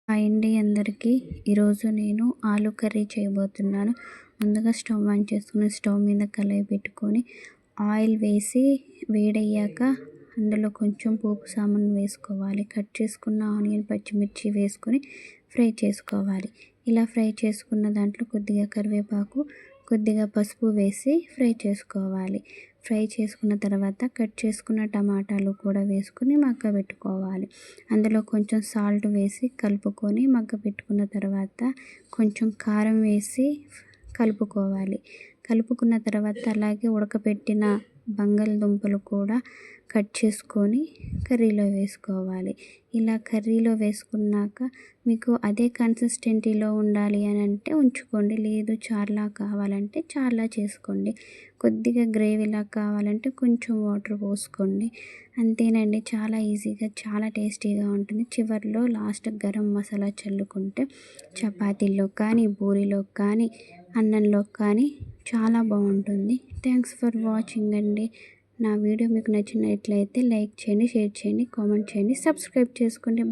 Hi అండి అందరికీ. ఈరోజు నేను ఆలు కర్రీ చేయబోతున్నాను. ముందుగా స్టవ్ ఆన్ చేసుకుని స్టవ్ మీద కళాయి పెట్టుకొని ఆయిల్ వేసి వేడయ్యాక అందులో కొంచెం పోపు సామాను వేసుకోవాలి. కట్ చేసుకున్న ఆనియన్, పచ్చిమిర్చి వేసుకొని ఫ్రై చేసుకోవాలి. ఇలా ఫ్రై చేసుకున్న దాంట్లో కొద్దిగా కరివేపాకు, కొద్దిగా పసుపు వేసి ఫ్రై చేసుకోవాలి. ఫ్రై చేసుకున్న తర్వాత కట్ చేసుకున్న టమాటాలు కూడా వేసుకొని మగ్గబెట్టుకోవాలి. అందులో కొంచెం సాల్ట్ వేసి కలుపుకొని మగ్గబెట్టుకున్న తర్వాత కొంచెం కారం వేసి కలుపుకోవాలి. కలుపుకున్న తర్వాత అలాగే ఉడకబెట్టిన బంగాళదుంపలు కూడా కట్ చేసుకొని కర్రీలో వేసుకోవాలి. ఇలా కర్రీలో వేసుకున్నాక మీకు అదే కన్సిస్టెన్సీలో ఉండాలి అని అంటే ఉంచుకోండి. లేదు చారులా కావాలంటే చారులా చేసుకోండి. కొద్దిగా గ్రేవీలా కావాలంటే కొంచెం వాటర్ పోసుకోండి. అంతేనండి, చాలా ఈజీగా చాలా టేస్టీగా ఉంటుంది. చివరిలో లాస్ట్ గరం మసాలా చల్లుకుంటే చపాతీల్లో కానీ, పూరీలో కానీ, అన్నంలో కానీ చాలా బాగుంటుంది. థ్యాంక్స్ ఫర్ వాచింగ్ అండి. నా వీడియో మీకు నచ్చినట్లయితే లైక్ చేయండి, షేర్ చేయండి, కామెంట్ చేయండి, సబ్స్క్రైబ్ చేసుకోండి.